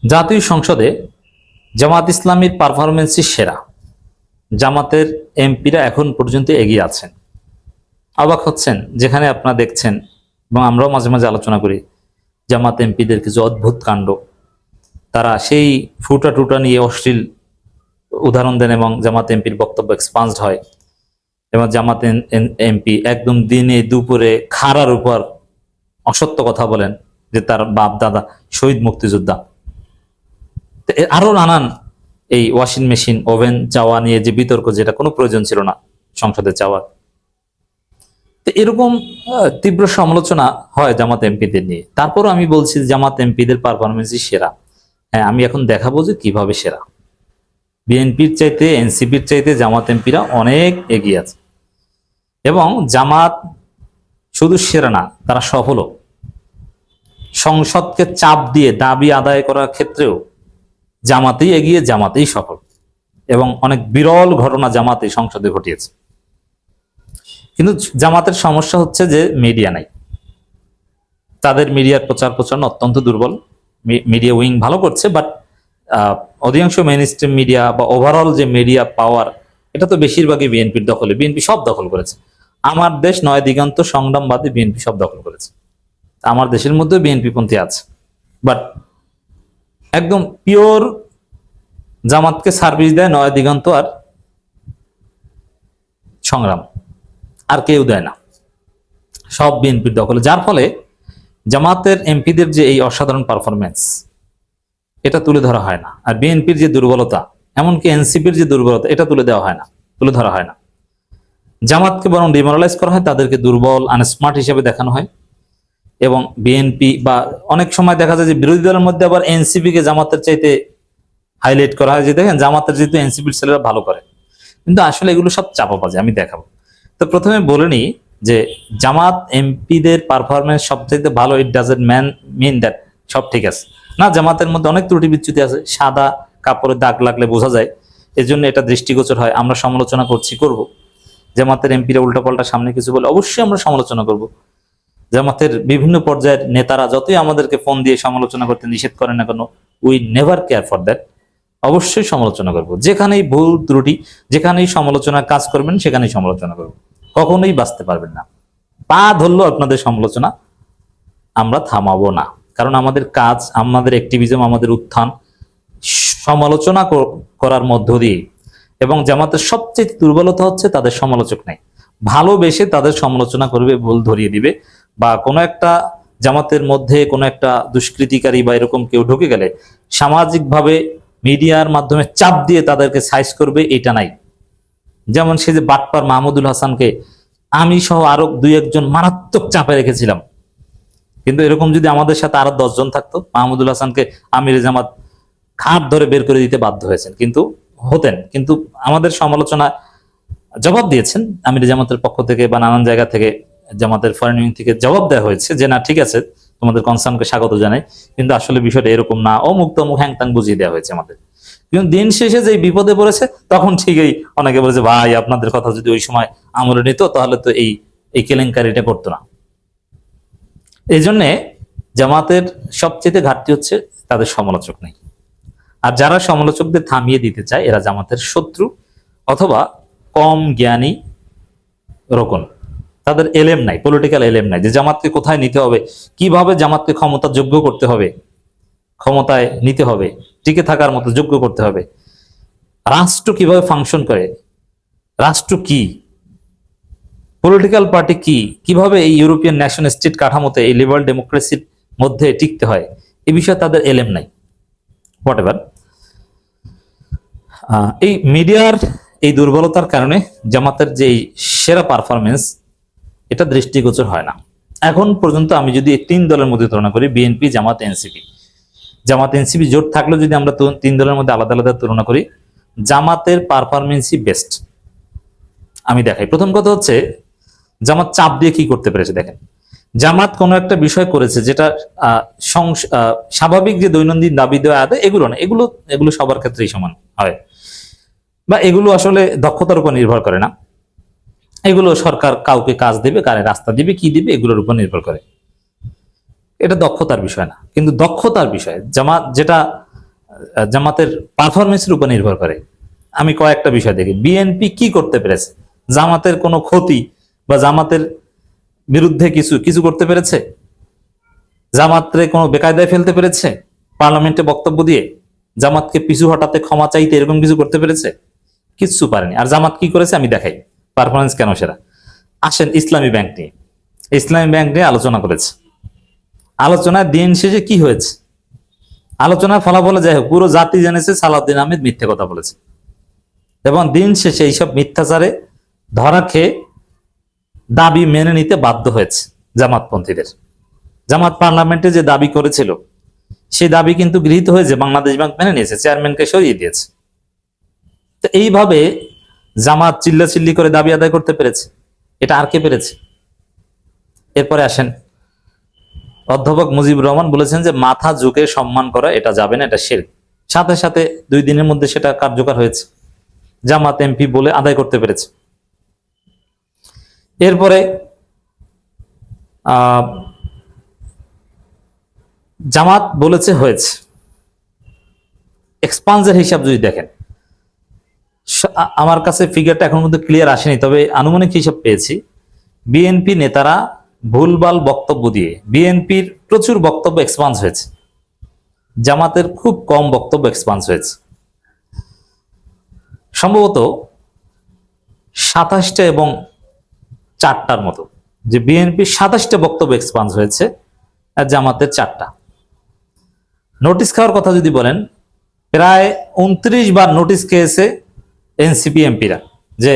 জাতীয় সংসদে জামাত ইসলামীর পারফরমেন্সই সেরা। জামাতের এমপিরা এখন পর্যন্ত এগিয়ে আছেন। অবাক হচ্ছেন যেখানে আপনারা দেখছেন, এবং আমরাও মাঝে মাঝে আলোচনা করি, জামাত এমপিদের কিছু অদ্ভুত কাণ্ড। তারা সেই ফুটা টুটা নিয়ে অশ্লীল উদাহরণ দেন এবং জামাত এমপির বক্তব্য এক্সপান্সড হয়। এবং জামাত এমপি একদম দিনে দুপুরে খাড়ার উপর অসত্য কথা বলেন যে তার বাপ দাদা শহীদ মুক্তিযোদ্ধা। আরো নানান এই ওয়াশিং মেশিন ওভেন চাওয়া নিয়ে যে বিতর্ক, যেটা কোনো প্রয়োজন ছিল না সংসদে চাওয়ার, তো এরকম তীব্র সমালোচনা হয় জামাত এমপিদের নিয়ে। তারপরও আমি বলছি জামাত এমপিদের পারফরমেন্সই সেরা। হ্যাঁ, আমি এখন দেখাবো যে কিভাবে সেরা। বিএনপির চাইতে, এনসিপির চাইতে জামাত এমপিরা অনেক এগিয়ে আছে, এবং জামাত শুধু সেরা না, তারা সফলও। সংসদকে চাপ দিয়ে দাবি আদায় করার ক্ষেত্রেও জামাতেই এগিয়ে, জামাতেই সফল, এবং অনেক বিরল ঘটনা জামাতে সংসদে ঘটিয়েছে। কিন্তু জামাতের সমস্যা হচ্ছে যে মিডিয়া নাই। তাদের মিডিয়ার প্রচার প্রচারণা অত্যন্ত দুর্বল। মিডিয়া উইং ভালো করছে, বাট অধিকাংশ মেইন স্ট্রিম মিডিয়া বা ওভারঅল যে মিডিয়া পাওয়ার, এটা তো বেশিরভাগই বিএনপির দখলে। বিএনপি সব দখল করেছে। আমার দেশ নয় দিগন্ত সংগ্রামবাদী বিএনপি সব দখল করেছে। আমার দেশের মধ্যে বিএনপি পন্থী আছে, বাট একদম পিওর জামাতকে সার্ভিস দেয় নয় দিগন্ত আর সংগ্রাম, আর কেউ দেয় না। সব বিএনপির দখলে, যার ফলে জামাতের এমপিদের যে এই অসাধারণ পারফরমেন্স, এটা তুলে ধরা হয় না। আর বিএনপির যে দুর্বলতা, এমনকি এনসিপির যে দুর্বলতা, এটা তুলে দেওয়া হয় না, তুলে ধরা হয় না। জামাতকে বরং ডিমোরালাইজ করা হয়, তাদেরকে দুর্বল, আনস্মার্ট হিসেবে দেখানো হয়। এবং বিএনপি বা অনেক সময় দেখা যায় যে বিরোধী দলের মধ্যে আবার এনসিপি কে জামাতের চাইতে হাইলাইট করা হয়, যে দেখেন জামাতের যেহেতু এনসিপির ছেলেরা ভালো করে, কিন্তু আসলে এগুলো সব চাপাবাজি। আমি দেখাবো। তো প্রথমে বলে নিই যে জামাত এমপিদের পারফরমেন্স সবচাইতে ভালো। ইট ডাজন্ট মিন দ্যাট সব ঠিক আছে না। জামাতের মধ্যে অনেক ত্রুটি বিচ্যুতি আছে, সাদা কাপড়ে দাগ লাগলে বোঝা যায়, এজন্য এটা দৃষ্টিগোচর হয়। আমরা সমালোচনা করব। জামাতের এমপিরা উল্টাপাল্টা সামনে কিছু বলে অবশ্যই আমরা সমালোচনা করব। জামাতের বিভিন্ন পর্যায়ের নেতারা যতই আমাদেরকে ফোন দিয়ে সমালোচনা করতে নিষেধ করেন না কেন, we never care for that. অবশ্যই সমালোচনা করব। যেখানেই ভুল ত্রুটি, যেখানেই সমালোচনার কাজ করবেন, সেখানেই সমালোচনা করব। কখনোই বাঁচতে পারবেন না। পা ধরলো আপনাদের সমালোচনা, আমরা থামাবো না। কারণ আমাদের কাজ, আমাদের অ্যাক্টিভিজম, আমাদের উত্থান সমালোচনা করার মধ্য দিয়ে। এবং জামাতের সবচেয়ে দুর্বলতা হচ্ছে তাদের সমালোচক নেই। ভালোবেসে তাদের সমালোচনা করবে, ভুল ধরিয়ে দিবে, বা কোনো একটা জামাতের মধ্যে কোনো একটা দুষ্কৃতিকারী বা এরকম কেউ ঢুকে গেলে সামাজিকভাবে মিডিয়ার মাধ্যমে চাপ দিয়ে তাদেরকে সাইজ করবে, এটা নাই। যেমন সে যে বাটপার মাহমুদুল হাসানকে আমি সহ আরো দুই একজন মারাত্মক চাপে রেখেছিলাম, কিন্তু এরকম যদি আমাদের সাথে আরো 10 জন থাকতো, মাহমুদুল হাসানকে আমির জামাত খাট ধরে বের করে দিতে বাধ্য হয়েছেন, কিন্তু আমাদের সমালোচনা জবাব দিয়েছেন আমির জামাতের পক্ষ থেকে বা নানান জায়গা থেকে, জামাতের ফরেন উইং থেকে জবাব দেওয়া হয়েছে যে না ঠিক আছে, তোমাদের কনসার্নকে স্বাগত জানাই, কিন্তু আসলে বিষয়টা এরকম না, অমুক তমুক হ্যাংতাং বুঝিয়ে দেওয়া হয়েছে আমাদের। কিন্তু দিন শেষে যে বিপদে পড়েছে, তখন ঠিকই অনেকে বলেছে ভাই আপনাদের কথা যদি ওই সময় আমলে নিত তাহলে তো এই কেলেঙ্কারিটা করতো না। এই জন্যে জামাতের সবচেয়ে ঘাটতি হচ্ছে তাদের সমালোচক নেই। আর যারা সমালোচকদের থামিয়ে দিতে চায়, এরা জামাতের শত্রু অথবা কম জ্ঞানী রোকন। তাদের এলেম নাই, পলিটিক্যাল এলেম নাই, যে জামাতকে কোথায় নিতে হবে, কিভাবে জামাতকে ক্ষমতা যোগ্য করতে হবে, ক্ষমতায় নিতে হবে, টিকে থাকার মতো যোগ্য করতে হবে, রাষ্ট্র কিভাবে ফাংশন করে, রাষ্ট্র কি, পলিটিক্যাল পার্টি কি, কিভাবে এই ইউরোপিয়ান ন্যাশন স্টেট কাঠামোতে এই লিবারাল ডেমোক্রেসির মধ্যে টিকতে হয়, এই বিষয়ে তাদের এলেম নাই। হোয়াট এভার, এই মিডিয়ার এই দুর্বলতার কারণে জামাতের যে সেরা পারফরমেন্স, এটা দৃষ্টিগোচর হয় না। এখন পর্যন্ত আমি যদি 3 দলের মধ্যে তুলনা করি, বিএনপি, জামাত, এনসিপি, জামাত এনসিপি জোট থাকলেও যদি আমরা 3 দলের মধ্যে আলাদা আলাদা তুলনা করি, জামাতের পারফরমেন্সই বেস্ট। আমি দেখাই। প্রথম কথা হচ্ছে জামাত চাপ দিয়ে কি করতে পেরেছে। দেখেন, জামাত কোনো একটা বিষয় করেছে যেটা স্বাভাবিক যে দৈনন্দিন দাবি দেওয়া আদায়, এগুলো না, এগুলো সবার ক্ষেত্রেই সমান হয়, বা এগুলো আসলে দক্ষতার উপর নির্ভর করে না। এগুলো সরকার কাউকে কাজ দেবে, কারে রাস্তা দিবে, কি দিবে, এগুলোর উপর নির্ভর করে। এটা দক্ষতার বিষয় না, কিন্তু দক্ষতার বিষয়। জামাত যেটা জামাতের পারফরমেন্সের উপর নির্ভর করে। আমি কয়েকটা বিষয় দেখি, বিএনপি কি করতে পেরেছে, জামাতের কোনো ক্ষতি বা জামাতের বিরুদ্ধে কিছু কিছু করতে পেরেছে, জামাতরে কোনো বেকায়দায় ফেলতে পেরেছে, পার্লামেন্টে বক্তব্য দিয়ে জামাতকে পিছু হটাতে, ক্ষমা চাইতে, এরকম কিছু করতে পেরেছে? কিচ্ছু পারেনি। আর জামাত কি করেছে আমি দেখাই, পারফরমেন্স কেন সেরা। আসেন ইসলামী ব্যাংক নিয়ে, ইসলামী ব্যাংক নিয়ে আলোচনা করেছে। আলোচনায় দিন শেষে কি হয়েছে, আলোচনার ফলাফলে যাই হোক, পুরো জাতি জেনেছে সালাউদ্দিন আহমেদ মিথ্যে কথা বলেছে, এবং দিন শেষে এইসব মিথ্যাচারে ধরা খেয়ে দাবি মেনে নিতে বাধ্য হয়েছে জামাতপন্থীদের। জামাত পার্লামেন্টে যে দাবি করেছিল সেই দাবি কিন্তু গৃহীত হয়েছে, বাংলাদেশ ব্যাংক মেনে নিয়েছে, চেয়ারম্যানকে সরিয়ে দিয়েছে। তো এইভাবে জামাত চিল্লাচিল্লি করে দাবি আদায় করতে পেরেছে, এটা আর কে পেরেছে? এরপরে আসেন, অধ্যাপক মুজিবুর রহমান বলেছেন যে মাথা ঝুঁকে সম্মান করা এটা যাবে না, এটা শিরক। সাথে সাথে 2 দিনের মধ্যে সেটা কার্যকর হয়েছে, জামাত এমপি বলে আদায় করতে পেরেছে। এরপরে জামাত বলেছে হয়েছে। এক্সপান্সের হিসাব যদি দেখেন, আমার কাছে ফিগারটা এখন মধ্যে ক্লিয়ার আসেনি, তবে আনুমানিক হিসাব পেয়েছি। বিএনপি নেতারা ভুলভাল বক্তব্য দিয়ে বিএনপির প্রচুর বক্তব্য এক্সপান্স হয়েছে, জামাতের খুব কম বক্তব্য এক্সপান্স হয়েছে। সম্ভবত 27টা এবং 4টার মতো, যে বিএনপির 27টা বক্তব্য এক্সপান্স হয়েছে আর জামাতের 4টা। নোটিশ খাওয়ার কথা যদি বলেন, প্রায় 29 বার নোটিশ খেয়েছে এনসিপি এমপিরা, যে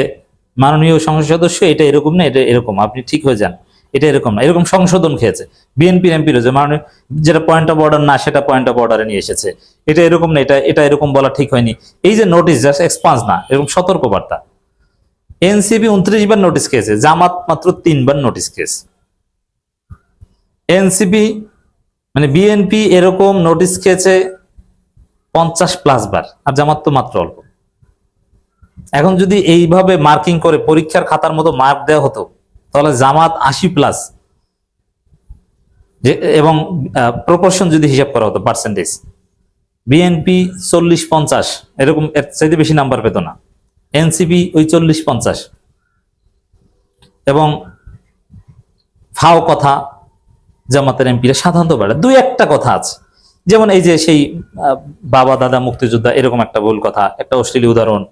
মাননীয় সংসদ সদস্য এটা এরকম না, এটা এরকম, আপনি ঠিক হয়ে যান, এটা এরকম না, এরকম সংশোধন খেয়েছে। বিএনপির এমপিরা যে মাননীয়, যেটা পয়েন্ট অফ অর্ডার না সেটা পয়েন্ট অফ অর্ডারে নিয়ে এসেছে, এটা এরকম না, এটা এটা এরকম বলা ঠিক হয়নি। এই যে নোটিশ, জাস্ট এক্সপান্স না, এরকম সতর্কবার্তা। এনসিপি 29 বার নোটিশ খেয়েছে, জামাত মাত্র 3 বার নোটিশ খেয়েছে। এনসিপি মানে বিএনপি এরকম নোটিশ খেয়েছে 50+ বার, আর জামাত তো মাত্র অল্প। এখন যদি এইভাবে মার্কিং করে পরীক্ষার খাতার মতো মার্ক দেওয়া হতো, তাহলে জামাত 80+, এবং প্রপোর্শন যদি হিসাব করা হতো পার্সেন্টেজ, বিএনপি 40-50, এরকম, এর চাইতে বেশি নাম্বার পেত না। এনসিপি ওই 40-50, এবং ফাও কথা জামাতের এমপিরা সাধারণত বাড়ে। 2-1টা কথা আছে, যেমন এই যে সেই বাবা দাদা মুক্তিযোদ্ধা, এরকম একটা ভুল কথা, একটা অশ্লীল উদাহরণ,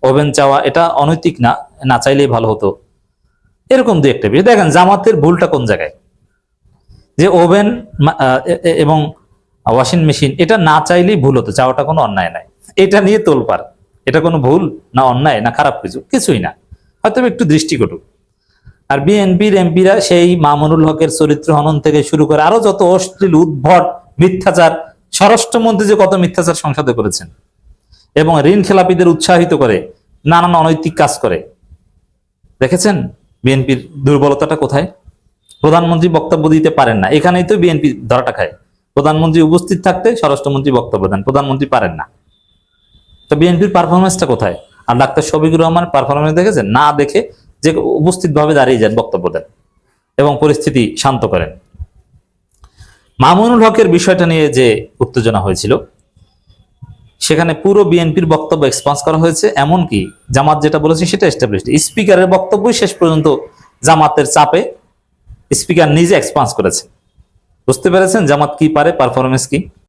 ওভেন চাওয়া এটা অনৈতিক না, না চাইলেই ভালো হতো, এরকম 2-1টা বিষয়। দেখেন জামাতের ভুলটা কোন জায়গায়, যে ওভেন এবং ওয়াশিং মেশিন এটা না চাইলেই ভুল হতো, চাওয়াটা কোনো অন্যায় নাই, এটা নিয়ে তোলপার, এটা কোনো ভুল না, অন্যায় না, খারাপ কিছু কিছুই না, হয়তো একটু দৃষ্টিকটু। আর বিএনপির এমপিরা সেই মামুনুল হকের চরিত্র হনন থেকে শুরু করে আরো যত অশ্লীল উদ্ভট মিথ্যাচার, স্বরাষ্ট্রমন্ত্রী যে কত মিথ্যাচার সংসদে করেছেন, এবং ঋণ খেলাপিদের উৎসাহিত করে নানান অনৈতিক কাজ করে। দেখেছেন বিএনপির দুর্বলতাটা কোথায়? প্রধানমন্ত্রী বক্তব্য দিতে পারেন না, এখানেই তো বিএনপি ধরাটা খায়। প্রধানমন্ত্রী উপস্থিত থাকতে স্বরাষ্ট্রমন্ত্রী বক্তব্য দেন, প্রধানমন্ত্রী পারেন না। তো বিএনপির পারফরমেন্সটা কোথায়? আর ডাক্তার শফিকুর রহমান পারফরমেন্স দেখেছেন? না দেখে যে উপস্থিত ভাবে দাঁড়িয়ে যান, বক্তব্য দেন এবং পরিস্থিতি শান্ত করেন। মামুনুল হকের বিষয়টা নিয়ে যে উত্তেজনা হয়েছিল, সেখানে পুরো বিএনপির বক্তব্য এক্সপান্স করা হয়েছে, এমনকি জামাত যেটা বলেছে সেটা এস্টাবলিশড। স্পিকারের বক্তব্যই শেষ পর্যন্ত জামাতের চাপে স্পিকার নিজে এক্সপান্স করেছে। বুঝতে পেরেছেন জামাত কি পারে, পারফরমেন্স কি?